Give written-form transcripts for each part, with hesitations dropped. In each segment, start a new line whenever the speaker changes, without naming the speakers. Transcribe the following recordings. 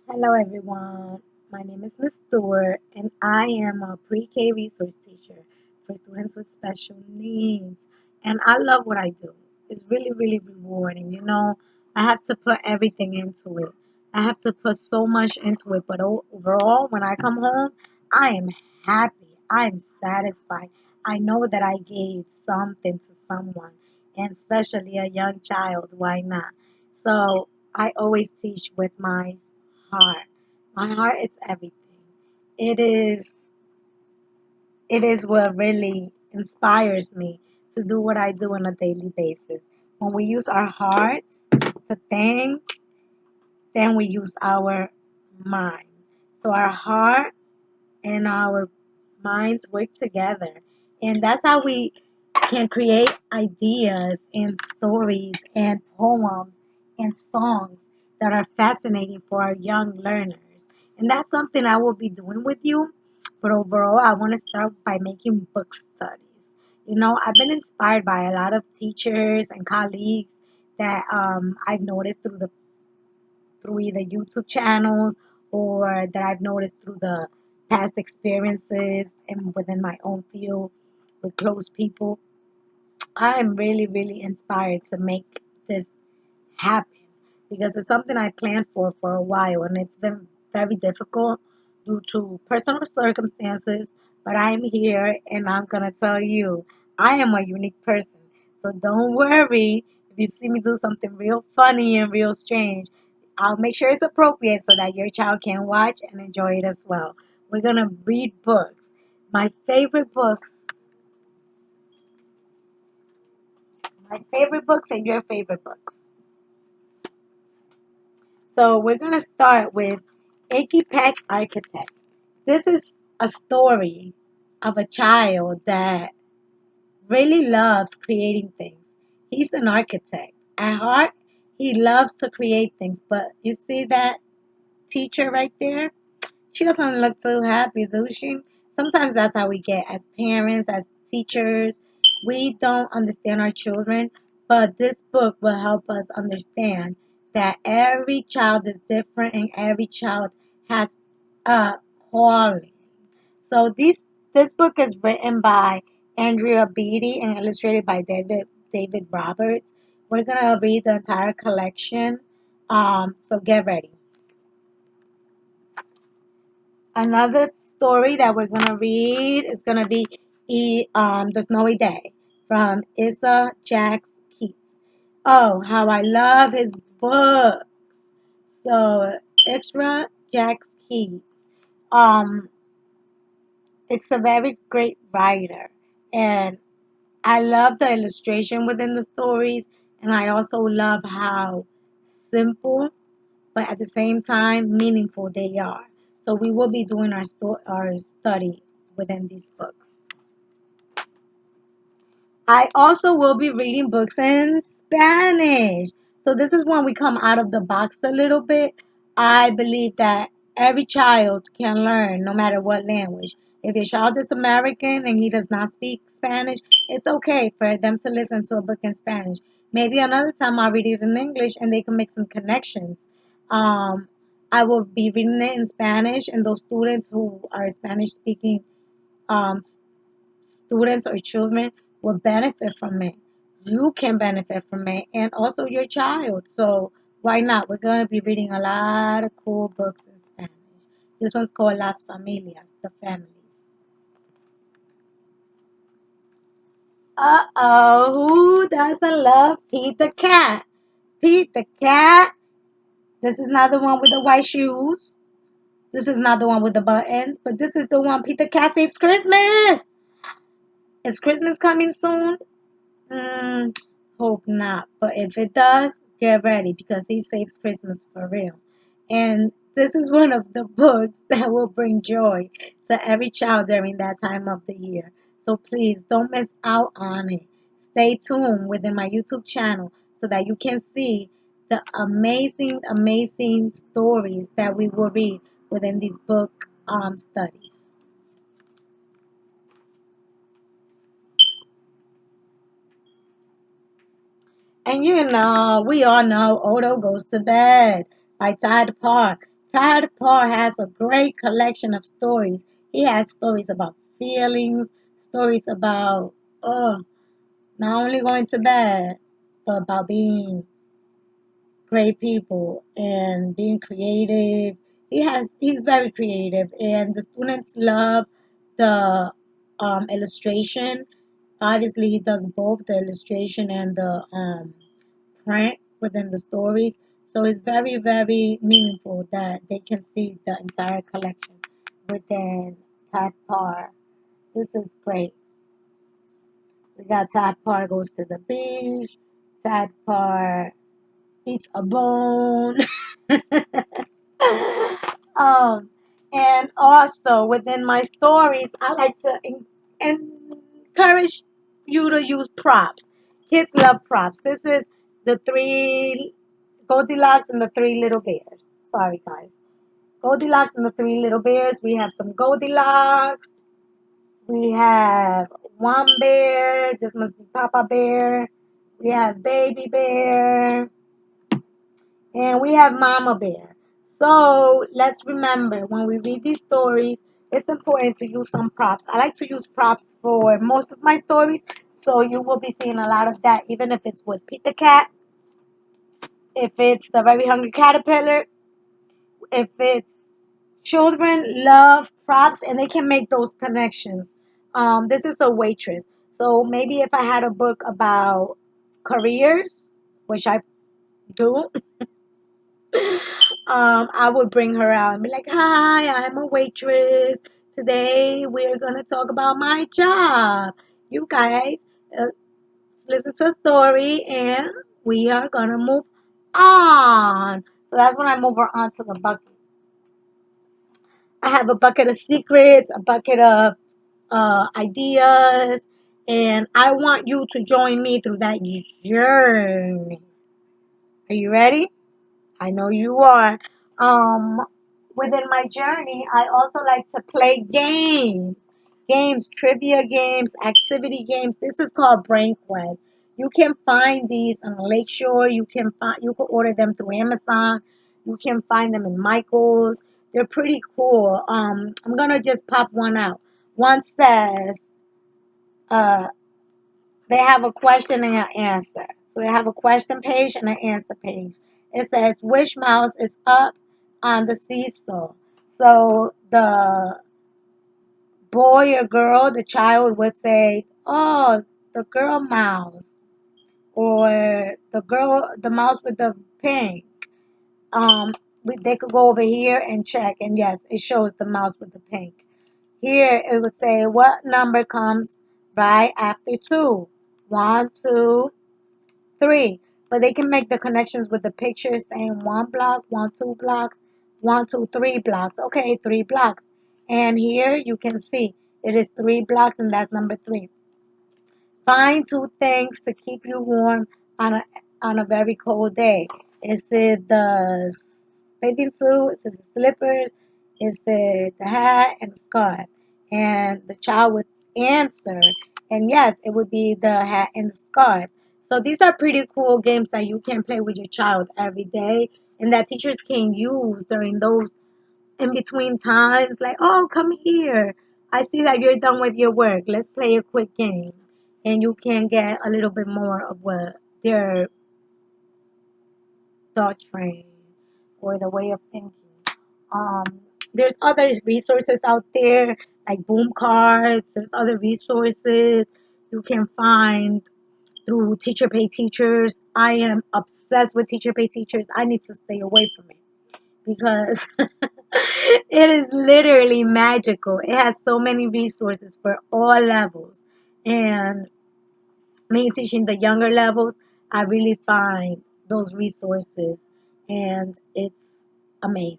Hello, everyone. My name is Miss Stewart, and I am a pre-K resource teacher for students with special needs. And I love what I do. It's really, really rewarding. I have to put everything into it. I have to put so much into it. But overall, when I come home, I am happy. I am satisfied. I know that I gave something to someone, and especially a young child. Why not? So I always teach with my heart. My heart is everything. It is it is what really inspires me to do what I do on a daily basis. When we use our hearts to think, then we use our mind. So our heart and our minds work together. And that's how we can create ideas and stories and poems and songs that are fascinating for our young learners. And that's something I will be doing with you. But overall, I want to start by making book studies. I've been inspired by a lot of teachers and colleagues that I've noticed through either YouTube channels or that I've noticed through the past experiences and within my own field with close people. I am really, really inspired to make this happen because it's something I planned for a while and it's been very difficult due to personal circumstances. But I'm here and I'm gonna tell you, I am a unique person. So don't worry if you see me do something real funny and real strange. I'll make sure it's appropriate so that your child can watch and enjoy it as well. We're gonna read books. My favorite books and your favorite books. So we're gonna start with Icky Pack Architect. This is a story of a child that really loves creating things. He's an architect. At heart, he loves to create things. But you see that teacher right there? She doesn't look too happy, does she? Sometimes that's how we get as parents, as teachers. We don't understand our children, but this book will help us understand that every child is different and every child has a calling. So this book is written by Andrea Beatty and illustrated by David Roberts. We're gonna read the entire collection. So get ready. Another story that we're gonna read is gonna be The Snowy Day from Issa Jacks Keats. Oh, how I love his book. So Issa Jacks Keats. Um, it's a very great writer, and I love the illustration within the stories, and I also love how simple but at the same time meaningful they are. So we will be doing our study within these books. I also will be reading books in Spanish. So this is when we come out of the box a little bit. I believe that every child can learn no matter what language. If your child is American and he does not speak Spanish, it's okay for them to listen to a book in Spanish. Maybe another time I'll read it in English and they can make some connections. Um, I will be reading it in Spanish, and those students who are Spanish speaking um, students or children will benefit from it. You can benefit from it and also your child. So why not? We're going to be reading a lot of cool books in Spanish. This one's called Las Familias, the families. Uh-oh, who doesn't love Pete the cat? Pete the cat. This is not the one with the white shoes. This is not the one with the buttons, but this is the one Pete the cat saves Christmas. Is Christmas coming soon? Mm, hope not. But if it does, get ready because he saves Christmas for real. And this is one of the books that will bring joy to every child during that time of the year. So please don't miss out on it. Stay tuned within my YouTube channel so that you can see the amazing, amazing stories that we will read within these book studies. And we all know Odo Goes to Bed by Tide Park. Todd Parr has a great collection of stories. He has stories about feelings, stories about not only going to bed, but about being great people and being creative. He's very creative, and the students love the illustration. Obviously, he does both the illustration and the print within the stories. So it's very, very meaningful that they can see the entire collection within Todd Parr. This is great. We got Todd Parr goes to the beach. Todd Parr eats a bone. um, and also within my stories, I like to encourage you to use props. Kids love props. This is the three Goldilocks and the three little bears. Sorry, guys. Goldilocks and the three little bears. We have some Goldilocks. We have one bear. This must be Papa Bear. We have Baby Bear. And we have Mama Bear. So let's remember when we read these stories, it's important to use some props. I like to use props for most of my stories, so you will be seeing a lot of that, even if it's with Pete the Cat, if it's the Very Hungry Caterpillar, if it's children love props and they can make those connections. This is a waitress. So maybe if I had a book about careers, which I do, I would bring her out and be like, "Hi, I'm a waitress. Today we're gonna talk about my job. You guys, uh, listen to a story, and we are gonna move on." So that's when I move her on to the bucket. I have a bucket of secrets, a bucket of ideas, and I want you to join me through that journey. Are you ready? I know you are. Um, Within my journey, I also like to play games, trivia games, activity games. This is called Brain Quest. You can find these on Lakeshore. You can order them through Amazon. You can find them in Michaels. They're pretty cool. I'm gonna just pop one out. One says, uh, they have a question and an answer. So they have a question page and an answer page. It says, which mouse is up on the seesaw? So the boy or girl, the child would say, oh, the girl mouse. Or the mouse with the pink. They could go over here and check. And yes, it shows the mouse with the pink. Here it would say, what number comes right after 2? 1, 2, 3. But they can make the connections with the pictures saying 1 block, 1, 2 blocks, 1, 2, 3 blocks. Okay, 3 blocks. And here you can see it is 3 blocks and that's number 3. Find 2 things to keep you warm on a very cold day. Is it the bathing suit? Is it the slippers? Is it the hat and the scarf? And the child would answer, and yes, it would be the hat and the scarf. So these are pretty cool games that you can play with your child every day, and that teachers can use during those in between times, like, oh, come here. I see that you're done with your work. Let's play a quick game. And you can get a little bit more of what their thought train or the way of thinking. Um, there's other resources out there like boom cards. There's other resources you can find through Teacher Pay Teachers. I am obsessed with Teacher Pay Teachers. I need to stay away from it because it is literally magical. It has so many resources for all levels. And me teaching the younger levels, I really find those resources and it's amazing.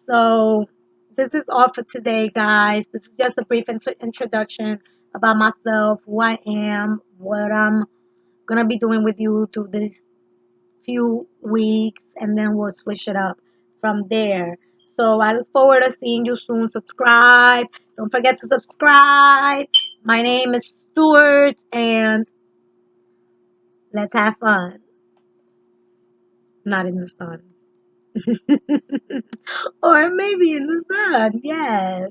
So, this is all for today, guys. This is just a brief introduction about myself, who I am, what I'm going to be doing with you through this few weeks, and then we'll switch it up from there. So I look forward to seeing you soon. Subscribe. Don't forget to subscribe. My name is Stewart, and let's have fun. Not in the sun. Or maybe in the sun, yes.